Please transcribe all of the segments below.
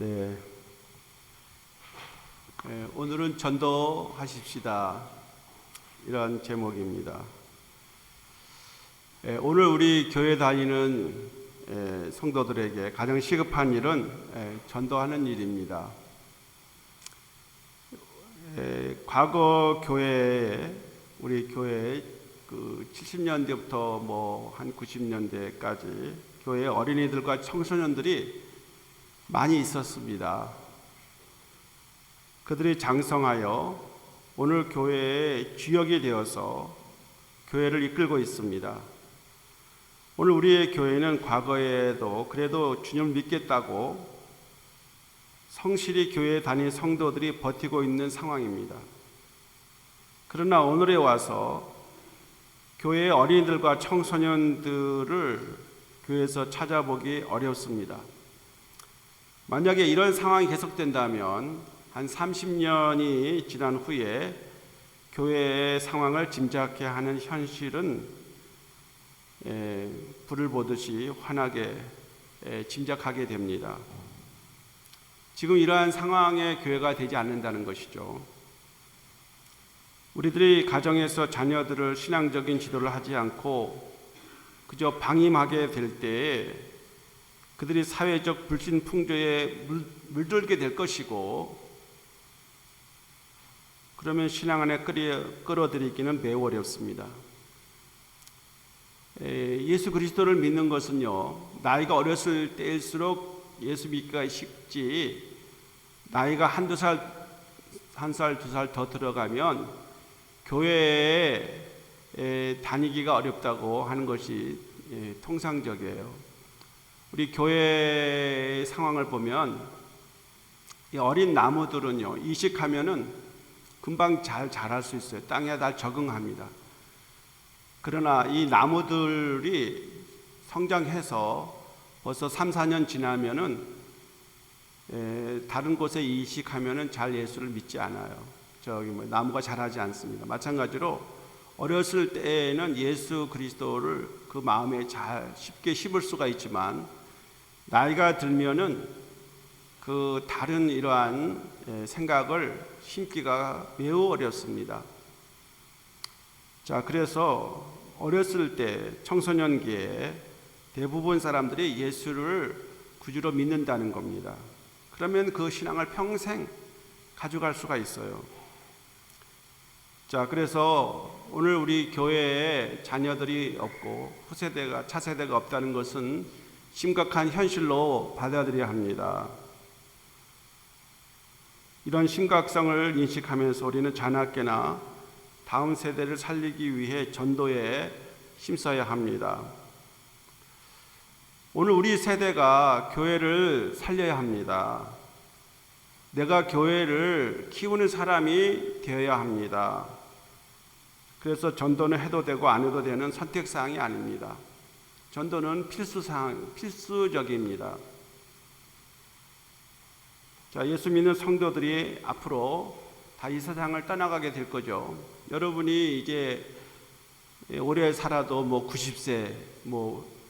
네. 오늘은 전도하십시다. 이런 제목입니다. 오늘 우리 교회 다니는 성도들에게 가장 시급한 일은 전도하는 일입니다. 과거 교회에 우리 교회 70년대부터 한 90년대까지 교회 어린이들과 청소년들이 많이 있었습니다. 그들이 장성하여 오늘 교회의 주역이 되어서 교회를 이끌고 있습니다. 오늘 우리의 교회는 과거에도 그래도 주님을 믿겠다고 성실히 교회에 다닌 성도들이 버티고 있는 상황입니다. 그러나 오늘에 와서 교회의 어린이들과 청소년들을 교회에서 찾아보기 어렵습니다. 만약에 이런 상황이 계속된다면 한 30년이 지난 후에 교회의 상황을 짐작케 하는 현실은 불을 보듯이 환하게 짐작하게 됩니다. 지금 이러한 상황의 교회가 되지 않는다는 것이죠. 우리들이 가정에서 자녀들을 신앙적인 지도를 하지 않고 그저 방임하게 될 때에 그들이 사회적 불신풍조에 물들게 될 것이고, 그러면 신앙 안에 끌어들이기는 매우 어렵습니다. 예수 그리스도를 믿는 것은요, 나이가 어렸을 때일수록 예수 믿기가 쉽지, 나이가 한 살, 두 살 더 들어가면 교회에 다니기가 어렵다고 하는 것이 통상적이에요. 우리 교회의 상황을 보면 이 어린 나무들은요, 이식하면은 금방 잘 자랄 수 있어요. 땅에 잘 적응합니다. 그러나 이 나무들이 성장해서 벌써 3, 4년 지나면은 다른 곳에 이식하면은 잘 예수를 믿지 않아요. 나무가 자라지 않습니다. 마찬가지로 어렸을 때에는 예수 그리스도를 그 마음에 잘 쉽게 심을 수가 있지만, 나이가 들면은 그 다른 이러한 생각을 심기가 매우 어렵습니다. 자, 그래서 어렸을 때 청소년기에 대부분 사람들이 예수를 구주로 믿는다는 겁니다. 그러면 그 신앙을 평생 가져갈 수가 있어요. 자, 그래서 오늘 우리 교회에 자녀들이 없고 후세대가 차세대가 없다는 것은 심각한 현실로 받아들여야 합니다. 이런 심각성을 인식하면서 우리는 자나깨나 다음 세대를 살리기 위해 전도에 힘써야 합니다. 오늘 우리 세대가 교회를 살려야 합니다. 내가 교회를 키우는 사람이 되어야 합니다. 그래서 전도는 해도 되고 안 해도 되는 선택사항이 아닙니다. 전도는 필수적입니다. 자, 예수 믿는 성도들이 앞으로 다 이 세상을 떠나가게 될 거죠. 여러분이 이제 오래 살아도 90세,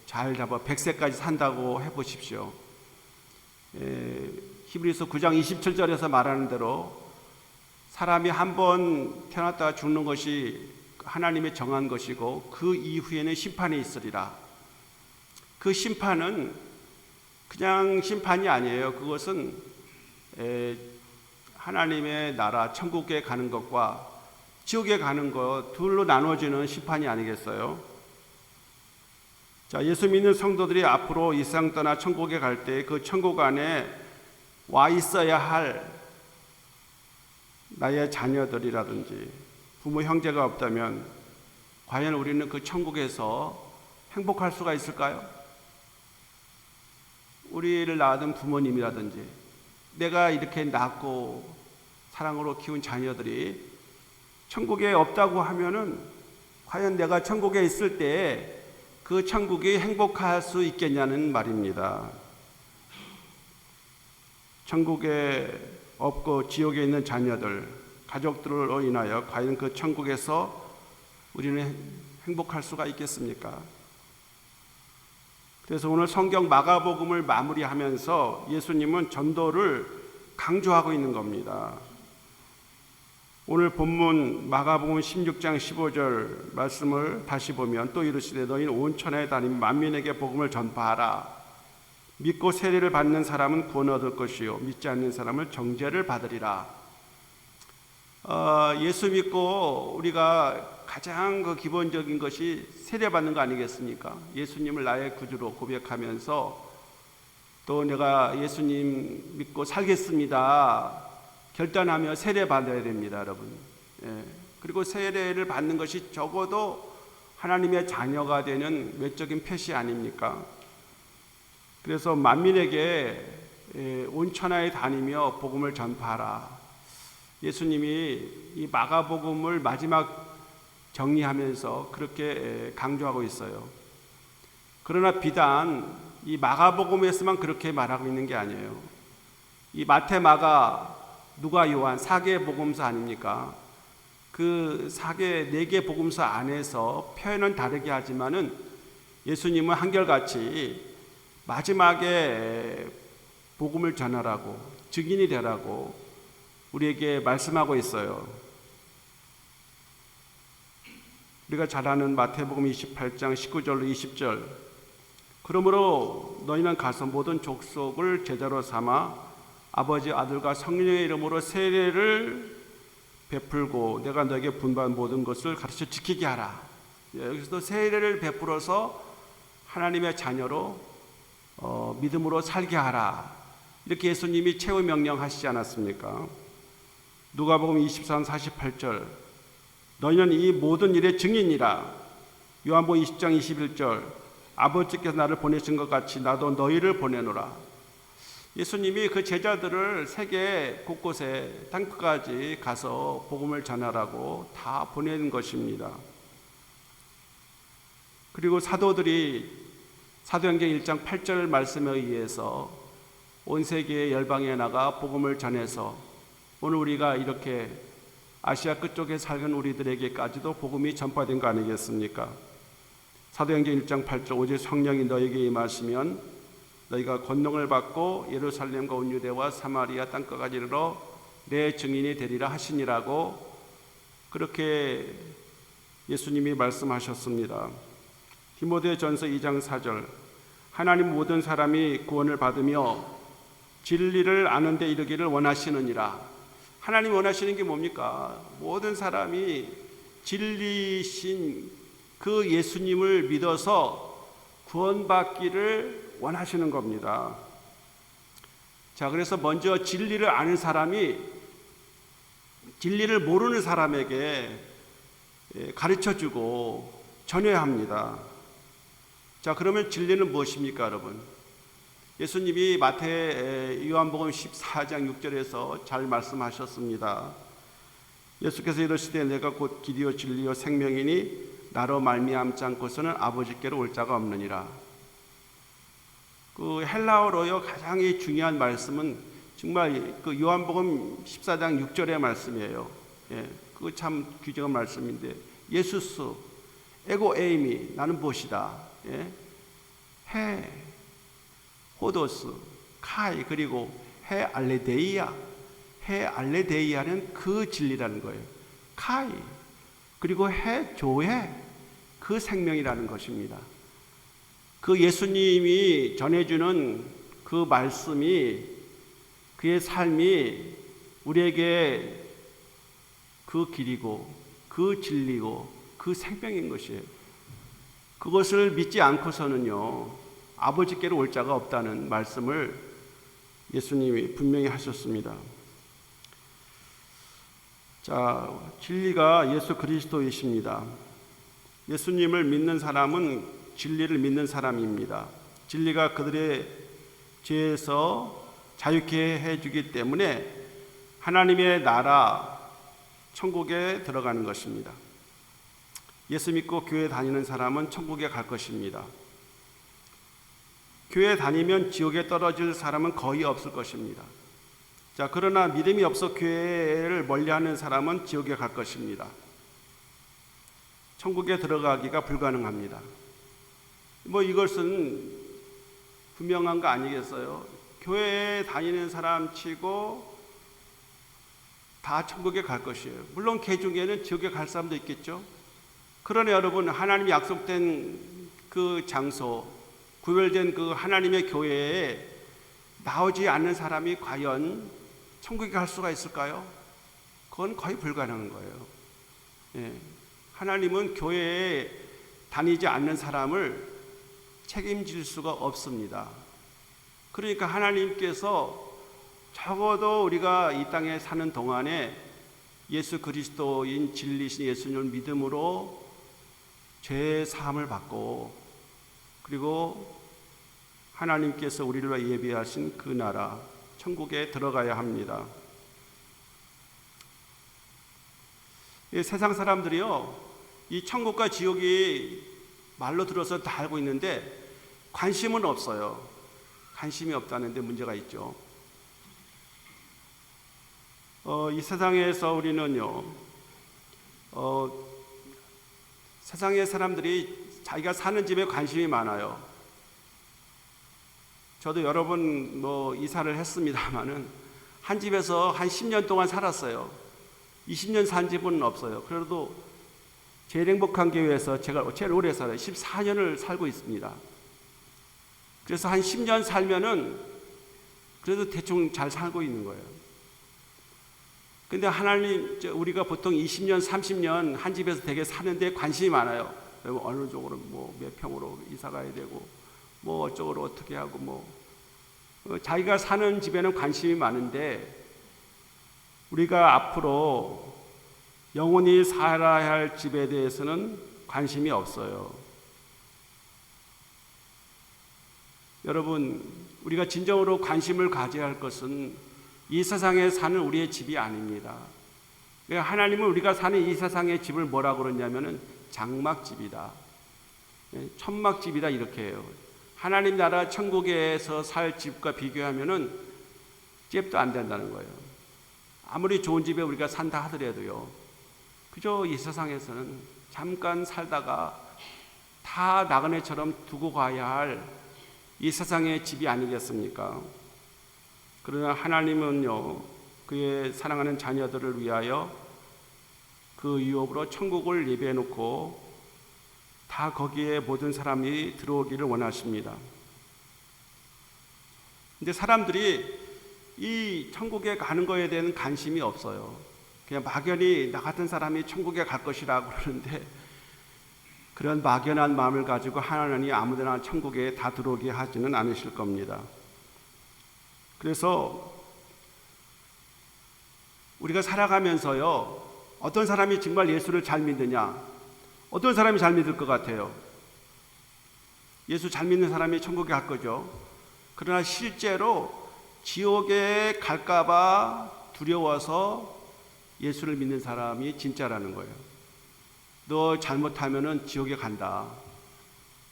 잘 잡아 100세까지 산다고 해보십시오. 히브리서 9장 27절에서 말하는 대로 사람이 한 번 태어났다가 죽는 것이 하나님의 정한 것이고 그 이후에는 심판이 있으리라. 그 심판은 그냥 심판이 아니에요. 그것은 하나님의 나라 천국에 가는 것과 지옥에 가는 것 둘로 나눠지는 심판이 아니겠어요? 자, 예수 믿는 성도들이 앞으로 이 세상 떠나 천국에 갈 때 그 천국 안에 와 있어야 할 나의 자녀들이라든지 부모 형제가 없다면 과연 우리는 그 천국에서 행복할 수가 있을까요? 우리를 낳은 부모님이라든지 내가 이렇게 낳고 사랑으로 키운 자녀들이 천국에 없다고 하면은 과연 내가 천국에 있을 때 그 천국이 행복할 수 있겠냐는 말입니다. 천국에 없고 지옥에 있는 자녀들, 가족들로 인하여 과연 그 천국에서 우리는 행복할 수가 있겠습니까? 그래서 오늘 성경 마가복음을 마무리하면서 예수님은 전도를 강조하고 있는 겁니다. 오늘 본문 마가복음 16장 15절 말씀을 다시 보면 또 이르시되 너희는 온 천하에 다니며 만민에게 복음을 전파하라. 믿고 세례를 받는 사람은 구원 얻을 것이요 믿지 않는 사람은 정죄를 받으리라. 예수 믿고 우리가 가장 그 기본적인 것이 세례 받는 거 아니겠습니까? 예수님을 나의 구주로 고백하면서 또 내가 예수님 믿고 살겠습니다 결단하며 세례 받아야 됩니다, 여러분. 그리고 세례를 받는 것이 적어도 하나님의 자녀가 되는 외적인 표시 아닙니까? 그래서 만민에게 온 천하에 다니며 복음을 전파하라. 예수님이 이 마가복음을 마지막 정리하면서 그렇게 강조하고 있어요. 그러나 비단 이 마가복음에서만 그렇게 말하고 있는 게 아니에요. 이 마태, 마가, 누가, 요한 4개 복음서 아닙니까? 그 4개 복음서 안에서 표현은 다르게 하지만은 예수님은 한결같이 마지막에 복음을 전하라고, 증인이 되라고 우리에게 말씀하고 있어요. 우리가 잘 아는 마태복음 28장 19절로 20절. 그러므로 너희는 가서 모든 족속을 제자로 삼아 아버지, 아들과 성령의 이름으로 세례를 베풀고 내가 너에게 분부한 모든 것을 가르쳐 지키게 하라. 여기서도 세례를 베풀어서 하나님의 자녀로 믿음으로 살게 하라. 이렇게 예수님이 최후 명령하시지 않았습니까? 누가복음 24장 48절. 너희는 이 모든 일의 증인이라. 요한복음 20장 21절. 아버지께서 나를 보내신 것 같이 나도 너희를 보내노라. 예수님이 그 제자들을 세계 곳곳에 땅끝까지 가서 복음을 전하라고 다 보낸 것입니다. 그리고 사도들이 사도행전 1장 8절 말씀에 의해서 온 세계의 열방에 나가 복음을 전해서 오늘 우리가 이렇게 아시아 끝쪽에 살는 우리들에게까지도 복음이 전파된 거 아니겠습니까? 사도행전 1장 8절 오직 성령이 너에게 임하시면 너희가 권능을 받고 예루살렘과 온 유대와 사마리아 땅끝까지 이르러 내 증인이 되리라 하시니라고 그렇게 예수님이 말씀하셨습니다. 디모데전서 2장 4절 하나님 모든 사람이 구원을 받으며 진리를 아는 데 이르기를 원하시느니라. 하나님 원하시는 게 뭡니까? 모든 사람이 진리신 그 예수님을 믿어서 구원받기를 원하시는 겁니다. 자, 그래서 먼저 진리를 아는 사람이 진리를 모르는 사람에게 가르쳐주고 전해야 합니다. 자, 그러면 진리는 무엇입니까, 여러분? 예수님이 요한복음 14장 6절에서 잘 말씀하셨습니다. 예수께서 이르시되 내가 곧 길이요 진리요 생명이니 나로 말미암지 않고서는 아버지께로 올 자가 없느니라. 그 헬라어로요 가장 중요한 말씀은 정말 그 요한복음 14장 6절의 말씀이에요. 그거 참 귀중한 말씀인데 예수스 에고 에이미 나는 무엇이다. 해 호도스, 카이, 그리고 해 알레데이아. 해 알레데이아는 그 진리라는 거예요. 카이, 그리고 해 조해, 그 생명이라는 것입니다. 그 예수님이 전해주는 그 말씀이, 그의 삶이 우리에게 그 길이고, 그 진리고, 그 생명인 것이에요. 그것을 믿지 않고서는요, 아버지께로 올 자가 없다는 말씀을 예수님이 분명히 하셨습니다. 자, 진리가 예수 그리스도이십니다. 예수님을 믿는 사람은 진리를 믿는 사람입니다. 진리가 그들의 죄에서 자유케 해주기 때문에 하나님의 나라, 천국에 들어가는 것입니다. 예수 믿고 교회 다니는 사람은 천국에 갈 것입니다. 교회 다니면 지옥에 떨어질 사람은 거의 없을 것입니다. 자, 그러나 믿음이 없어 교회를 멀리하는 사람은 지옥에 갈 것입니다. 천국에 들어가기가 불가능합니다. 이것은 분명한 거 아니겠어요? 교회에 다니는 사람 치고 다 천국에 갈 것이에요. 물론 그 중에는 지옥에 갈 사람도 있겠죠. 그러나 여러분, 하나님이 약속된 그 장소, 구별된 그 하나님의 교회에 나오지 않는 사람이 과연 천국에 갈 수가 있을까요? 그건 거의 불가능한 거예요. 예. 하나님은 교회에 다니지 않는 사람을 책임질 수가 없습니다. 그러니까 하나님께서 적어도 우리가 이 땅에 사는 동안에 예수 그리스도인 진리신 예수님을 믿음으로 죄 사함을 받고, 그리고 하나님께서 우리를 위해 예비하신 그 나라 천국에 들어가야 합니다. 세상 사람들이요, 이 천국과 지옥이 말로 들어서 다 알고 있는데 관심은 없어요. 관심이 없다는 데 문제가 있죠. 이 세상에서 우리는요, 세상의 사람들이 자기가 사는 집에 관심이 많아요. 저도 여러 번 이사를 했습니다만은 한 집에서 한 10년 동안 살았어요. 20년 산 집은 없어요. 그래도 제일 행복한 교회에서 제가 제일 오래 살아요. 14년을 살고 있습니다. 그래서 한 10년 살면은 그래도 대충 잘 살고 있는 거예요. 근데 하나님, 우리가 보통 20년, 30년 한 집에서 되게 사는데 관심이 많아요. 어느 쪽으로 몇 평으로 이사 가야 되고, 어쩌고로 어떻게 하고, 자기가 사는 집에는 관심이 많은데, 우리가 앞으로 영원히 살아야 할 집에 대해서는 관심이 없어요. 여러분, 우리가 진정으로 관심을 가져야 할 것은 이 세상에 사는 우리의 집이 아닙니다. 하나님은 우리가 사는 이 세상의 집을 뭐라고 그러냐면은 장막집이다, 천막집이다, 이렇게 해요. 하나님 나라 천국에서 살 집과 비교하면은 잽도 안 된다는 거예요. 아무리 좋은 집에 우리가 산다 하더라도요, 그저 이 세상에서는 잠깐 살다가 다 나그네처럼 두고 가야 할 이 세상의 집이 아니겠습니까? 그러나 하나님은요, 그의 사랑하는 자녀들을 위하여 그 유업으로 천국을 예비해 놓고 다 거기에 모든 사람이 들어오기를 원하십니다. 근데 사람들이 이 천국에 가는 거에 대한 관심이 없어요. 그냥 막연히 나 같은 사람이 천국에 갈 것이라고 그러는데, 그런 막연한 마음을 가지고 하나님이 아무데나 천국에 다 들어오게 하지는 않으실 겁니다. 그래서 우리가 살아가면서요, 어떤 사람이 정말 예수를 잘 믿느냐, 어떤 사람이 잘 믿을 것 같아요? 예수 잘 믿는 사람이 천국에 갈 거죠. 그러나 실제로 지옥에 갈까봐 두려워서 예수를 믿는 사람이 진짜라는 거예요. 너 잘못하면은 지옥에 간다,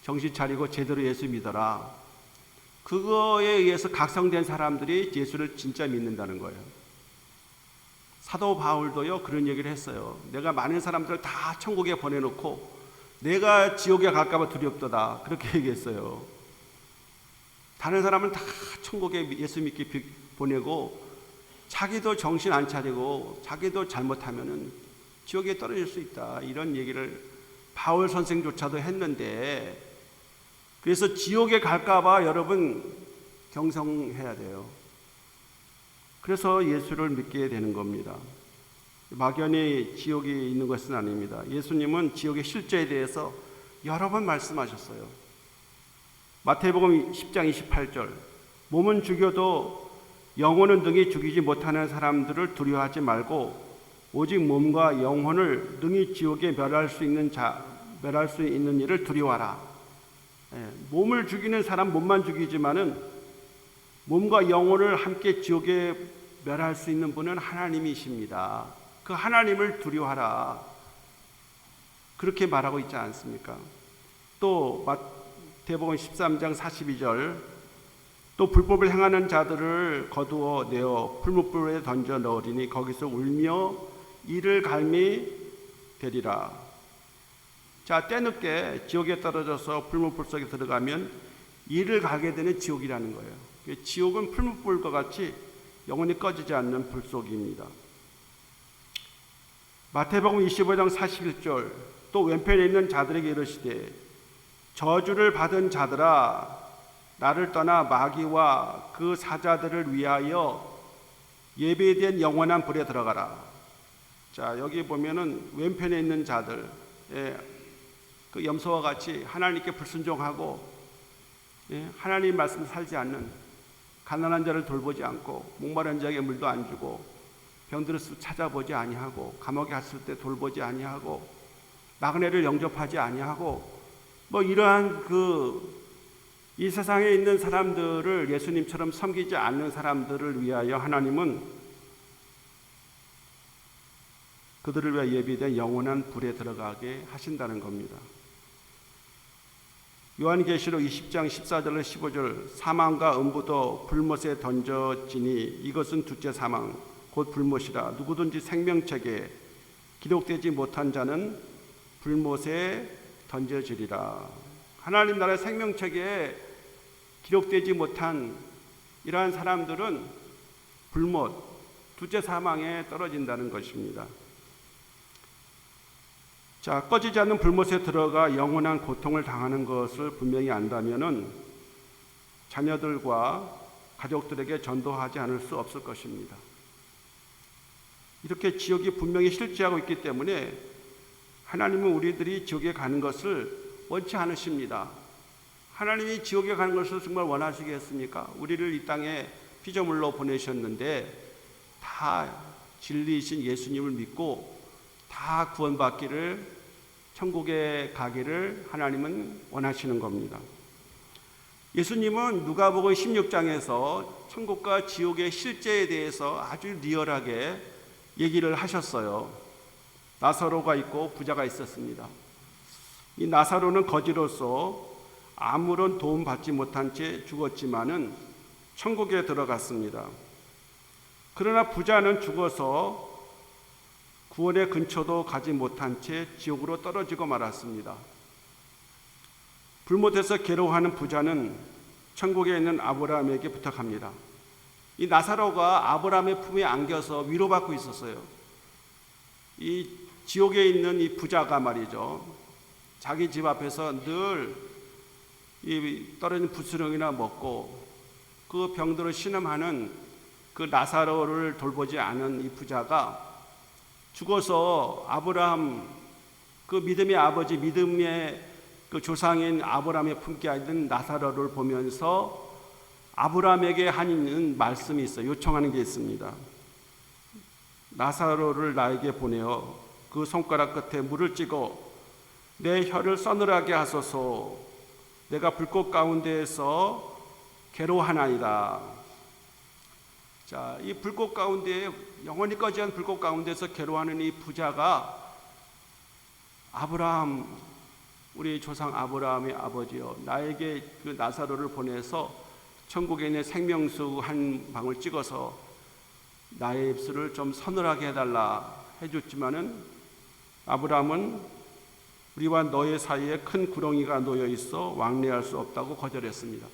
정신 차리고 제대로 예수 믿어라. 그거에 의해서 각성된 사람들이 예수를 진짜 믿는다는 거예요. 사도 바울도요, 그런 얘기를 했어요. 내가 많은 사람들을 다 천국에 보내놓고 내가 지옥에 갈까봐 두렵도다, 그렇게 얘기했어요. 다른 사람은 다 천국에 예수 믿게 보내고 자기도 정신 안 차리고 자기도 잘못하면은 지옥에 떨어질 수 있다, 이런 얘기를 바울 선생조차도 했는데, 그래서 지옥에 갈까봐 여러분 경성해야 돼요. 그래서 예수를 믿게 되는 겁니다. 막연히 지옥이 있는 것은 아닙니다. 예수님은 지옥의 실제에 대해서 여러 번 말씀하셨어요. 마태복음 10장 28절, 몸은 죽여도 영혼은 능히 죽이지 못하는 사람들을 두려워하지 말고 오직 몸과 영혼을 능히 지옥에 멸할 수 있는 일을 두려워하라. 몸을 죽이는 사람 몸만 죽이지만은 몸과 영혼을 함께 지옥에 멸할 수 있는 분은 하나님이십니다. 그 하나님을 두려워하라, 그렇게 말하고 있지 않습니까? 또 마태복음 13장 42절, 또 불법을 행하는 자들을 거두어 내어 풀무불에 던져 넣으리니 거기서 울며 이를 갈미 되리라. 자, 때늦게 지옥에 떨어져서 불무불 속에 들어가면 이를 가게 되는 지옥이라는 거예요. 지옥은 풀무불과 같이 영원히 꺼지지 않는 불속입니다. 마태복음 25장 41절 또 왼편에 있는 자들에게 이르시되 저주를 받은 자들아 나를 떠나 마귀와 그 사자들을 위하여 예배된 영원한 불에 들어가라. 자, 여기 보면은 왼편에 있는 자들, 그 염소와 같이 하나님께 불순종하고 하나님 말씀 살지 않는, 가난한 자를 돌보지 않고 목마른 자에게 물도 안 주고 병들을 찾아보지 아니하고 감옥에 갔을 때 돌보지 아니하고 나그네를 영접하지 아니하고 이러한 이 세상에 있는 사람들을 예수님처럼 섬기지 않는 사람들을 위하여 하나님은 그들을 위하여 예비된 영원한 불에 들어가게 하신다는 겁니다. 요한계시록 20장 14절로 15절 사망과 음부도 불못에 던져지니 이것은 둘째 사망 곧 불못이라 누구든지 생명책에 기록되지 못한 자는 불못에 던져지리라. 하나님 나라의 생명책에 기록되지 못한 이러한 사람들은 불못, 둘째 사망에 떨어진다는 것입니다. 자, 꺼지지 않는 불못에 들어가 영원한 고통을 당하는 것을 분명히 안다면은 자녀들과 가족들에게 전도하지 않을 수 없을 것입니다. 이렇게 지옥이 분명히 실제하고 있기 때문에 하나님은 우리들이 지옥에 가는 것을 원치 않으십니다. 하나님이 지옥에 가는 것을 정말 원하시겠습니까? 우리를 이 땅에 피조물로 보내셨는데 다 진리이신 예수님을 믿고 다 구원받기를, 천국에 가기를 하나님은 원하시는 겁니다. 예수님은 누가복음 16장에서 천국과 지옥의 실제에 대해서 아주 리얼하게 얘기를 하셨어요. 나사로가 있고 부자가 있었습니다. 이 나사로는 거지로서 아무런 도움 받지 못한 채 죽었지만은 천국에 들어갔습니다. 그러나 부자는 죽어서 구원의 근처도 가지 못한 채 지옥으로 떨어지고 말았습니다. 불못에서 괴로워하는 부자는 천국에 있는 아브라함에게 부탁합니다. 이 나사로가 아브라함의 품에 안겨서 위로받고 있었어요. 이 지옥에 있는 이 부자가 말이죠, 자기 집 앞에서 늘 이 떨어진 부스러기나 먹고 그 병들어 신음하는 그 나사로를 돌보지 않은 이 부자가 죽어서 아브라함, 그 믿음의 아버지, 믿음의 그 조상인 아브라함의 품께 있는 나사로를 보면서 아브라함에게 하는 말씀이 있어요. 요청하는 게 있습니다. 나사로를 나에게 보내어 그 손가락 끝에 물을 찍어 내 혀를 서늘하게 하소서. 내가 불꽃 가운데에서 괴로워하나이다. 자, 이 불꽃 가운데, 영원히 꺼지지 않은 불꽃 가운데서 괴로워하는 이 부자가 아브라함, 우리 조상 아브라함의 아버지여, 나에게 그 나사로를 보내서 천국에 있는 생명수 한 방울 찍어서 나의 입술을 좀 서늘하게 해달라 해줬지만은 아브라함은 우리와 너의 사이에 큰 구렁이가 놓여 있어 왕래할 수 없다고 거절했습니다.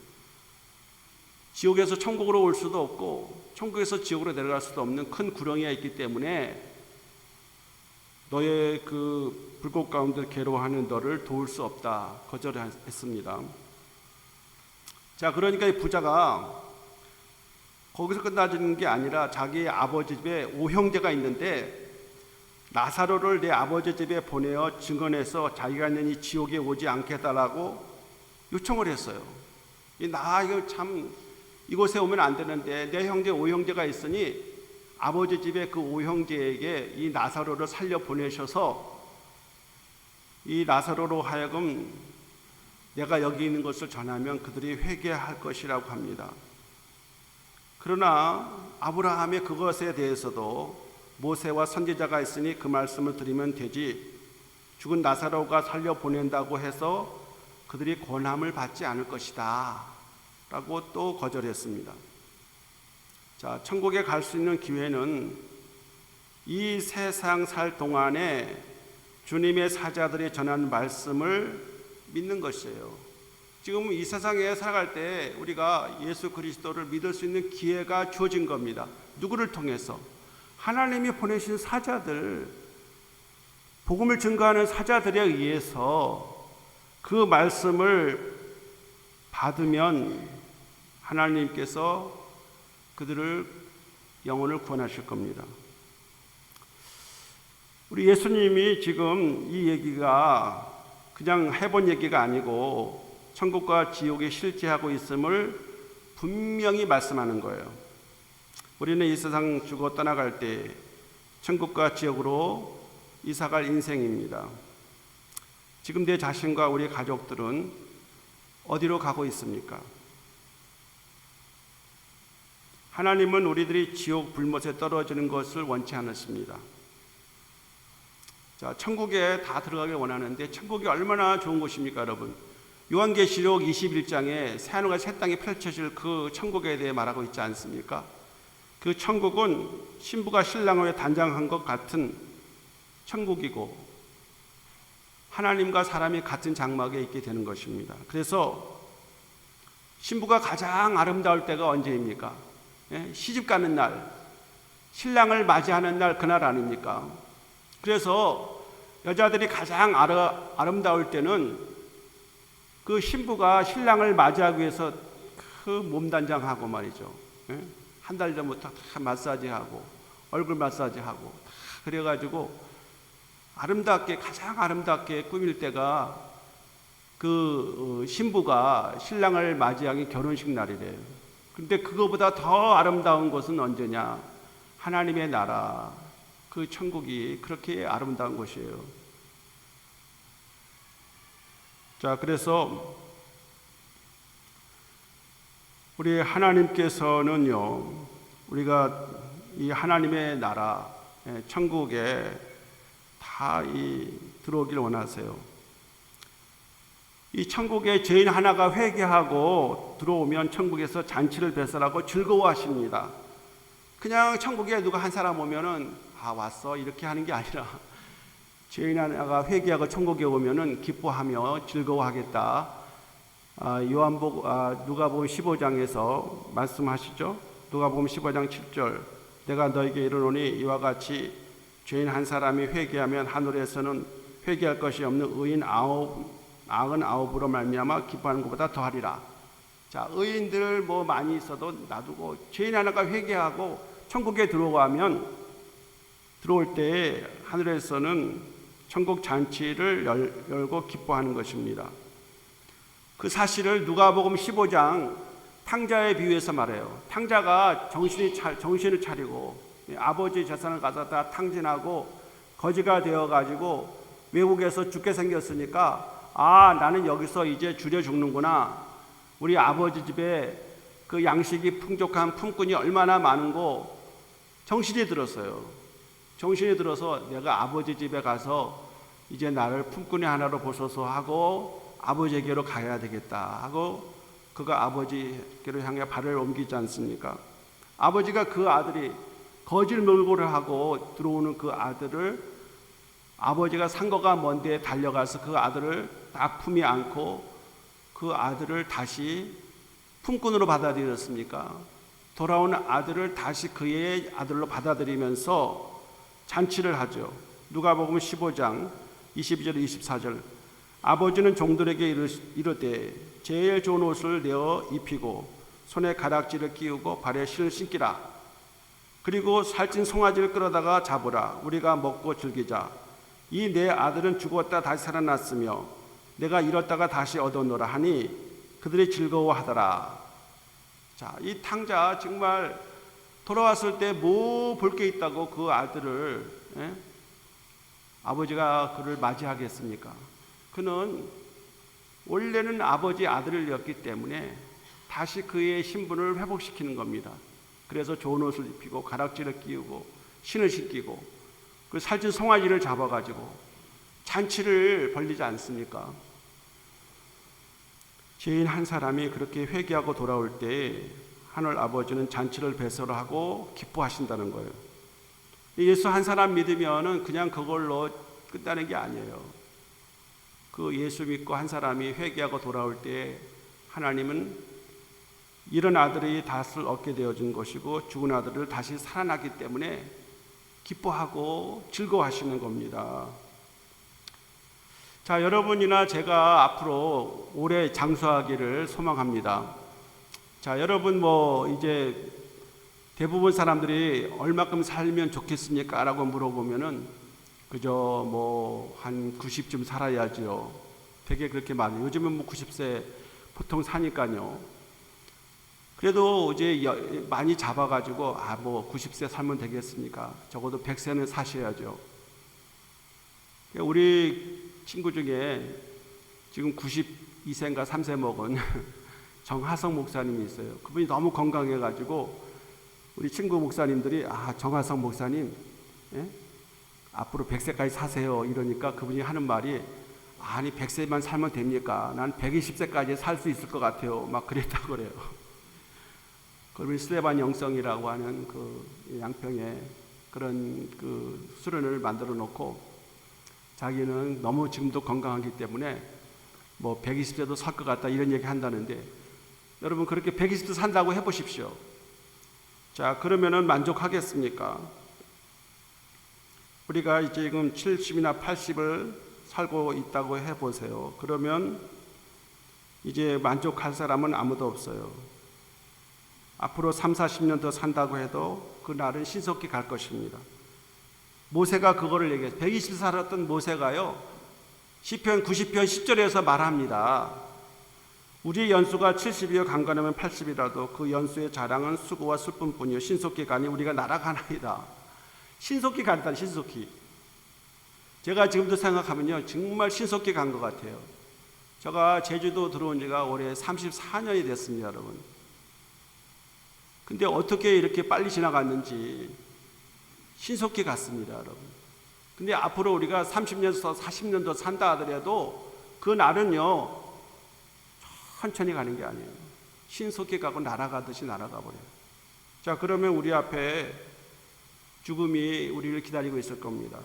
지옥에서 천국으로 올 수도 없고 천국에서 지옥으로 내려갈 수도 없는 큰 구렁이가 있기 때문에 너의 그 불꽃 가운데 괴로워하는 너를 도울 수 없다 거절했습니다. 자, 그러니까 이 부자가 거기서 끝나지는 게 아니라 자기 아버지 집에 5형제가 있는데 나사로를 내 아버지 집에 보내어 증언해서 자기가 있는 이 지옥에 오지 않게 해달라고 요청을 했어요. 이거 참 이곳에 오면 안 되는데 내 형제 5형제가 있으니 아버지 집에 그 5형제에게 이 나사로를 살려 보내셔서 이 나사로로 하여금 내가 여기 있는 것을 전하면 그들이 회개할 것이라고 합니다. 그러나 아브라함의 그것에 대해서도 모세와 선지자가 있으니 그 말씀을 드리면 되지, 죽은 나사로가 살려 보낸다고 해서 그들이 권함을 받지 않을 것이다 라고 또 거절했습니다. 자, 천국에 갈 수 있는 기회는 이 세상 살 동안에 주님의 사자들이 전한 말씀을 믿는 것이에요. 지금 이 세상에 살아갈 때 우리가 예수 그리스도를 믿을 수 있는 기회가 주어진 겁니다. 누구를 통해서? 하나님이 보내신 사자들, 복음을 증거하는 사자들에 의해서 그 말씀을 받으면 하나님께서 그들을 영혼을 구원하실 겁니다. 우리 예수님이 지금 이 얘기가 그냥 해본 얘기가 아니고 천국과 지옥에 실제하고 있음을 분명히 말씀하는 거예요. 우리는 이 세상 죽어 떠나갈 때 천국과 지옥으로 이사갈 인생입니다. 지금 내 자신과 우리 가족들은 어디로 가고 있습니까? 하나님은 우리들이 지옥 불못에 떨어지는 것을 원치 않으십니다. 자, 천국에 다 들어가길 원하는데 천국이 얼마나 좋은 곳입니까, 여러분? 요한계시록 21장에 새하늘과 새 땅이 펼쳐질 그 천국에 대해 말하고 있지 않습니까? 그 천국은 신부가 신랑을 단장한 것 같은 천국이고 하나님과 사람이 같은 장막에 있게 되는 것입니다. 그래서 신부가 가장 아름다울 때가 언제입니까? 시집 가는 날, 신랑을 맞이하는 날, 그날 아닙니까? 그래서 여자들이 가장 아름다울 때는 그 신부가 신랑을 맞이하기 위해서 그 몸단장하고 말이죠. 한 달 전부터 다 마사지하고 얼굴 마사지하고 다 그래가지고 아름답게, 가장 아름답게 꾸밀 때가 그 신부가 신랑을 맞이하기 결혼식 날이래요. 근데 그거보다 더 아름다운 것은 언제냐? 하나님의 나라, 그 천국이 그렇게 아름다운 곳이에요. 자, 그래서 우리 하나님께서는요, 우리가 이 하나님의 나라, 천국에 다 들어오길 원하세요. 이 천국에 죄인 하나가 회개하고 들어오면 천국에서 잔치를 배설하고 즐거워하십니다. 그냥 천국에 누가 한 사람 오면은 왔어 이렇게 하는 게 아니라 죄인 하나가 회개하고 천국에 오면은 기뻐하며 즐거워하겠다. 누가복음 15장에서 말씀하시죠. 누가복음 15장 7절, 내가 너에게 이르노니 이와 같이 죄인 한 사람이 회개하면 하늘에서는 회개할 것이 없는 의인 99으로 말미암아 기뻐하는 것보다 더하리라. 자, 의인들 뭐 많이 있어도 놔두고 죄인 하나가 회개하고 천국에 들어올 때 하늘에서는 천국 잔치를 열고 기뻐하는 것입니다. 그 사실을 누가복음 15장 탕자에 비유해서 말해요. 탕자가 정신을 차리고 아버지 재산을 가져다 탕진하고 거지가 되어가지고 외국에서 죽게 생겼으니까 나는 여기서 이제 줄여 죽는구나. 우리 아버지 집에 그 양식이 풍족한 품꾼이 얼마나 많은고 정신이 들었어요. 정신이 들어서 내가 아버지 집에 가서 이제 나를 품꾼의 하나로 보소서 하고 아버지에게로 가야 되겠다 하고 그가 아버지께로 향해 발을 옮기지 않습니까? 아버지가 그 아들이 거질몰고를 하고 들어오는 그 아들을 아버지가 상거가 먼데 달려가서 그 아들을 딱 품에 안고 그 아들을 다시 품꾼으로 받아들였습니까? 돌아온 아들을 다시 그의 아들로 받아들이면서 잔치를 하죠. 누가복음 15장 22절 24절, 아버지는 종들에게 이르되 제일 좋은 옷을 내어 입히고 손에 가락지를 끼우고 발에 신을 신기라. 그리고 살찐 송아지를 끌어다가 잡으라. 우리가 먹고 즐기자. 이 내 아들은 죽었다 다시 살아났으며 내가 잃었다가 다시 얻었노라 하니 그들이 즐거워하더라. 자, 이 탕자 정말 돌아왔을 때 뭐 볼 게 있다고 그 아들을 아버지가 그를 맞이하겠습니까? 그는 원래는 아버지 아들이었기 때문에 다시 그의 신분을 회복시키는 겁니다. 그래서 좋은 옷을 입히고 가락지를 끼우고 신을 신기고 그 살찐 송아지를 잡아가지고 잔치를 벌리지 않습니까? 죄인 한 사람이 그렇게 회개하고 돌아올 때 하늘 아버지는 잔치를 배설하고 기뻐하신다는 거예요. 예수 한 사람 믿으면은 그냥 그걸로 끝나는 게 아니에요. 그 예수 믿고 한 사람이 회개하고 돌아올 때 하나님은 이런 아들이 다섯을 얻게 되어준 것이고 죽은 아들을 다시 살아나기 때문에 기뻐하고 즐거워하시는 겁니다. 자, 여러분이나 제가 앞으로 오래 장수하기를 소망합니다. 자, 여러분 이제 대부분 사람들이 얼마큼 살면 좋겠습니까? 라고 물어보면은 그저 한 90쯤 살아야죠. 되게 그렇게 말해요. 요즘은 90세 보통 사니까요. 그래도 이제 많이 잡아가지고 90세 살면 되겠습니까? 적어도 100세는 사셔야죠. 우리 친구 중에 지금 92세인가 3세 먹은 정하성 목사님이 있어요. 그분이 너무 건강해가지고 우리 친구 목사님들이 정하성 목사님 앞으로 100세까지 사세요 이러니까 그분이 하는 말이 아니 100세만 살면 됩니까? 난 120세까지 살 수 있을 것 같아요. 막 그랬다고 그래요. 그러면 스테반 영성이라고 하는 그 양평에 그런 그 수련을 만들어 놓고 자기는 너무 지금도 건강하기 때문에 120세도 살 것 같다 이런 얘기 한다는데 여러분 그렇게 120세 산다고 해보십시오. 자, 그러면은 만족하겠습니까? 우리가 이제 지금 70이나 80을 살고 있다고 해보세요. 그러면 이제 만족할 사람은 아무도 없어요. 앞으로 3, 40년 더 산다고 해도 그 날은 신속히 갈 것입니다. 모세가 그거를 얘기해요. 120세 살았던 모세가요. 시편 90편 10절에서 말합니다. 우리 연수가 70이여 강건하면 80이라도 그 연수의 자랑은 수고와 슬픔뿐이요 신속히 가니 우리가 날아가나이다. 신속히 간다. 신속히. 제가 지금도 생각하면요 정말 신속히 간 것 같아요. 제가 제주도 들어온 지가 올해 34년이 됐습니다. 여러분. 근데 어떻게 이렇게 빨리 지나갔는지 신속히 갔습니다. 여러분. 근데 앞으로 우리가 30년 더 40년 더 산다 하더라도 그 날은요 천천히 가는 게 아니에요. 신속히 가고 날아가듯이 날아가 버려요. 자, 그러면 우리 앞에 죽음이 우리를 기다리고 있을 겁니다.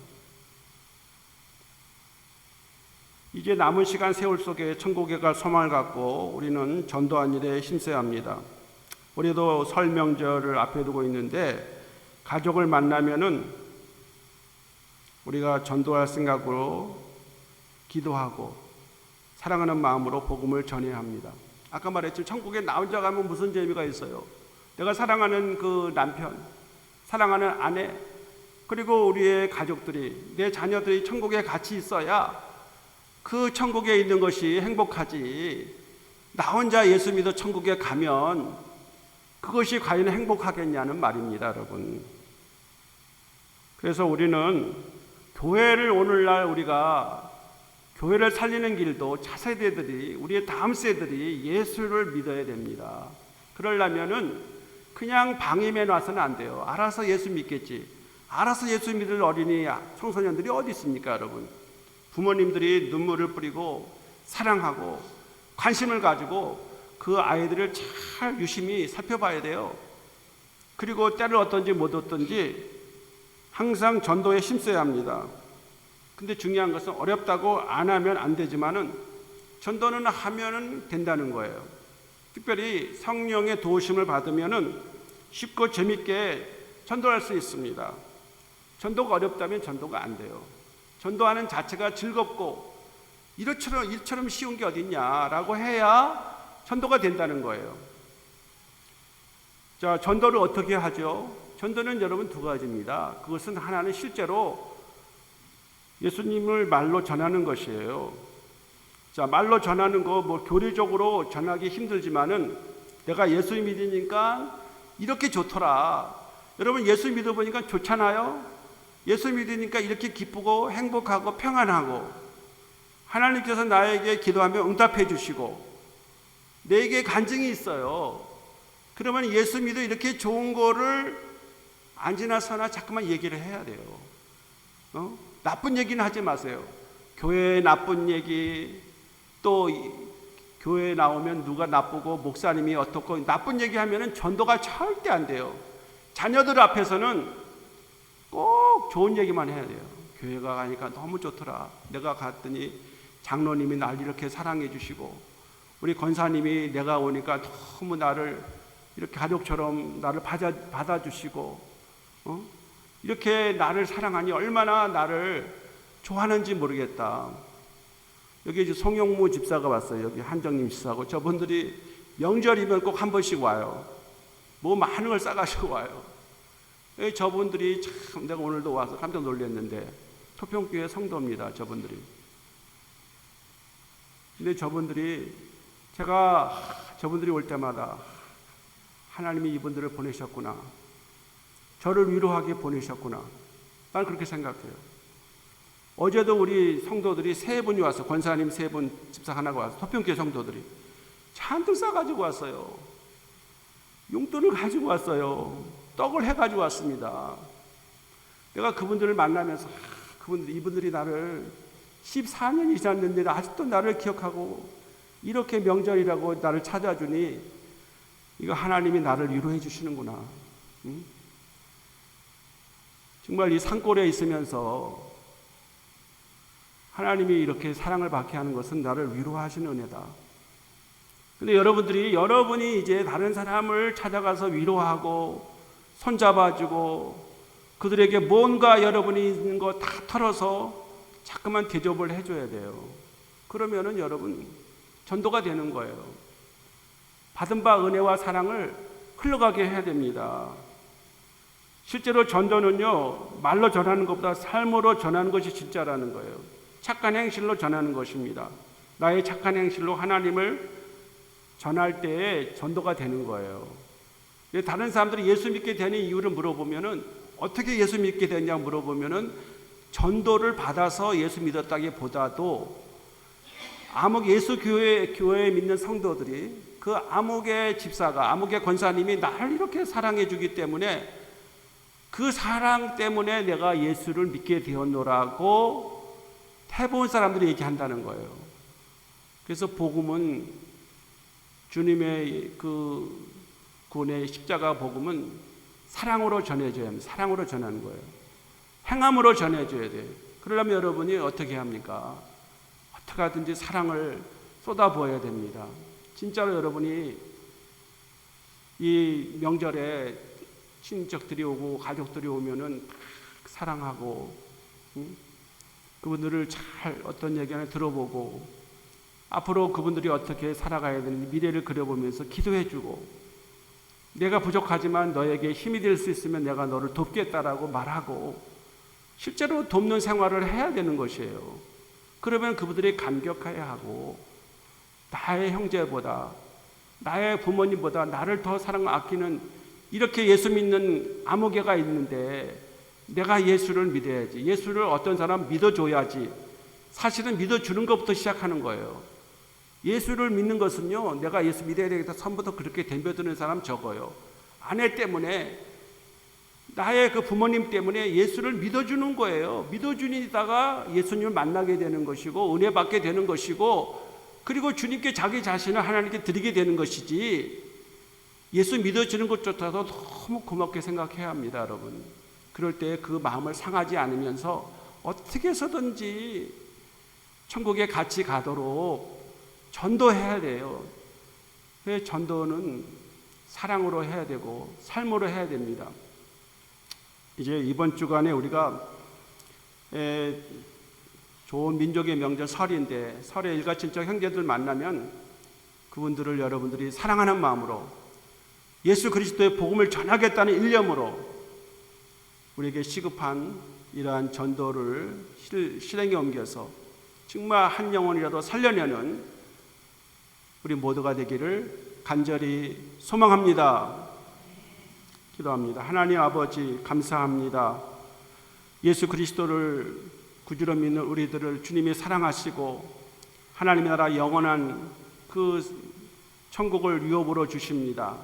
이제 남은 시간 세월 속에 천국에 갈 소망을 갖고 우리는 전도한 일에 힘써야 합니다. 우리도 설 명절을 앞에 두고 있는데 가족을 만나면은 우리가 전도할 생각으로 기도하고 사랑하는 마음으로 복음을 전해야 합니다. 아까 말했지만 천국에 나 혼자 가면 무슨 재미가 있어요. 내가 사랑하는 그 남편, 사랑하는 아내, 그리고 우리의 가족들이, 내 자녀들이 천국에 같이 있어야 그 천국에 있는 것이 행복하지. 나 혼자 예수 믿어 천국에 가면 그것이 과연 행복하겠냐는 말입니다, 여러분. 그래서 우리는 교회를 오늘날 우리가 교회를 살리는 길도 차세대들이 우리의 다음 세들이 예수를 믿어야 됩니다. 그러려면은 그냥 방임해 놔서는 안 돼요. 알아서 예수 믿겠지. 알아서 예수 믿을 어린이 청소년들이 어디 있습니까, 여러분? 부모님들이 눈물을 뿌리고 사랑하고 관심을 가지고 그 아이들을 잘 유심히 살펴봐야 돼요. 그리고 때를 어떤지 못 어떤지 항상 전도에 힘써야 합니다. 근데 중요한 것은 어렵다고 안 하면 안 되지만은 전도는 하면은 된다는 거예요. 특별히 성령의 도우심을 받으면은 쉽고 재밌게 전도할 수 있습니다. 전도가 어렵다면 전도가 안 돼요. 전도하는 자체가 즐겁고 이처럼 쉬운 게 어딨냐라고 해야 전도가 된다는 거예요. 자, 전도를 어떻게 하죠? 전도는 여러분 두 가지입니다. 그것은 하나는 실제로 예수님을 말로 전하는 것이에요. 자, 말로 전하는 거 교리적으로 전하기 힘들지만은 내가 예수 믿으니까 이렇게 좋더라. 여러분 예수 믿어보니까 좋잖아요. 예수 믿으니까 이렇게 기쁘고 행복하고 평안하고 하나님께서 나에게 기도하면 응답해 주시고 내게 간증이 있어요. 그러면 예수 믿어 이렇게 좋은 거를 안 지나서나 자꾸만 얘기를 해야 돼요. 나쁜 얘기는 하지 마세요. 교회의 나쁜 얘기, 또 교회에 나오면 누가 나쁘고 목사님이 어떻고 나쁜 얘기하면 전도가 절대 안 돼요. 자녀들 앞에서는 꼭 좋은 얘기만 해야 돼요. 교회가 가니까 너무 좋더라. 내가 갔더니 장로님이 날 이렇게 사랑해 주시고 우리 권사님이 내가 오니까 너무 나를 이렇게 가족처럼 나를 받아주시고 이렇게 나를 사랑하니 얼마나 나를 좋아하는지 모르겠다. 여기 이제 송영무 집사가 왔어요. 여기 한정님 집사하고 저분들이 명절이면 꼭 한 번씩 와요. 뭐 많은 걸 싸가지고 와요. 저분들이 참 내가 오늘도 와서 깜짝 놀랐는데 토평교회 성도입니다. 저분들이. 근데 저분들이 올 때마다 하나님이 이분들을 보내셨구나. 저를 위로하게 보내셨구나. 난 그렇게 생각해요. 어제도 우리 성도들이 3분이 와서 권사님 3분 집사 하나가 와서 토평교회 성도들이 잔뜩 싸가지고 왔어요. 용돈을 가지고 왔어요. 떡을 해가지고 왔습니다. 내가 그분들을 만나면서 이분들이 나를 14년이 지났는데 아직도 나를 기억하고 이렇게 명절이라고 나를 찾아주니 이거 하나님이 나를 위로해 주시는구나. 응? 정말 이 산골에 있으면서 하나님이 이렇게 사랑을 받게 하는 것은 나를 위로하시는 은혜다. 근데 여러분이 이제 다른 사람을 찾아가서 위로하고 손잡아주고 그들에게 뭔가 여러분이 있는 거 다 털어서 자꾸만 대접을 해줘야 돼요. 그러면은 여러분 전도가 되는 거예요. 받은 바 은혜와 사랑을 흘러가게 해야 됩니다. 실제로 전도는요, 말로 전하는 것보다 삶으로 전하는 것이 진짜라는 거예요. 착한 행실로 전하는 것입니다. 나의 착한 행실로 하나님을 전할 때에 전도가 되는 거예요. 다른 사람들이 예수 믿게 되는 이유를 물어보면은 어떻게 예수 믿게 됐냐 물어보면은 전도를 받아서 예수 믿었다기보다도 암흑 예수 교회에 믿는 성도들이 그 암흑의 집사가 암흑의 권사님이 나를 이렇게 사랑해 주기 때문에 그 사랑 때문에 내가 예수를 믿게 되었노라고 해본 사람들이 얘기한다는 거예요. 그래서 복음은 주님의 그 구원의 십자가 복음은 사랑으로 전해줘야 합니다. 사랑으로 전하는 거예요. 행함으로 전해줘야 돼요. 그러려면 여러분이 어떻게 합니까? 어떻게 하든지 사랑을 쏟아부어야 됩니다. 진짜로 여러분이 이 명절에 친척들이 오고 가족들이 오면은 사랑하고 그분들을 잘 어떤 얘기나 들어보고 앞으로 그분들이 어떻게 살아가야 되는지 미래를 그려보면서 기도해주고 내가 부족하지만 너에게 힘이 될 수 있으면 내가 너를 돕겠다라고 말하고 실제로 돕는 생활을 해야 되는 것이에요. 그러면 그분들이 감격해야 하고 나의 형제보다 나의 부모님보다 나를 더 사랑 아끼는 이렇게 예수 믿는 아무개가 있는데 내가 예수를 믿어야지. 예수를 어떤 사람 믿어줘야지. 사실은 믿어주는 것부터 시작하는 거예요. 예수를 믿는 것은요, 내가 예수 믿어야 되겠다. 처음부터 그렇게 덤벼드는 사람 적어요. 아내 때문에, 나의 그 부모님 때문에 예수를 믿어주는 거예요. 믿어주니다가 예수님을 만나게 되는 것이고, 은혜 받게 되는 것이고, 그리고 주님께 자기 자신을 하나님께 드리게 되는 것이지, 예수 믿어주는 것조차도 너무 고맙게 생각해야 합니다, 여러분. 그럴 때 그 마음을 상하지 않으면서 어떻게 해서든지 천국에 같이 가도록 전도해야 돼요. 그 전도는 사랑으로 해야 되고 삶으로 해야 됩니다. 이제 이번 주간에 우리가 좋은 민족의 명절 설인데 설에 일가친척 형제들 만나면 그분들을 여러분들이 사랑하는 마음으로 예수 그리스도의 복음을 전하겠다는 일념으로 우리에게 시급한 이러한 전도를 실행에 옮겨서 정말 한 영혼이라도 살려내는 우리 모두가 되기를 간절히 소망합니다. 기도합니다. 하나님 아버지 감사합니다. 예수 그리스도를 구주로 믿는 우리들을 주님이 사랑하시고 하나님의 나라 영원한 그 천국을 유업으로 주십니다.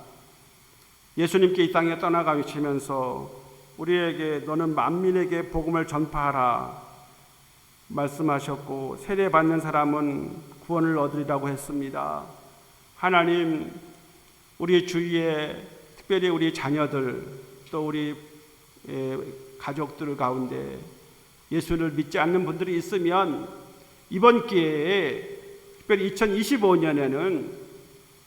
예수님께 이 땅에 떠나가시면서 우리에게 너는 만민에게 복음을 전파하라 말씀하셨고 세례받는 사람은 구원을 얻으리라고 했습니다. 하나님, 우리 주위에 특별히 우리 자녀들 또 우리 가족들 가운데 예수를 믿지 않는 분들이 있으면 이번 기회에 특별히 2025년에는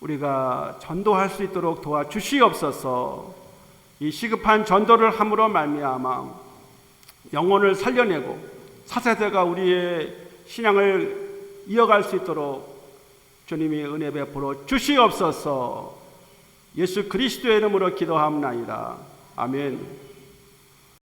우리가 전도할 수 있도록 도와주시옵소서. 이 시급한 전도를 함으로 말미암아 영혼을 살려내고 차세대가 우리의 신앙을 이어갈 수 있도록 주님이 은혜 베풀어 주시옵소서. 예수 그리스도의 이름으로 기도하옵나이다. 아멘.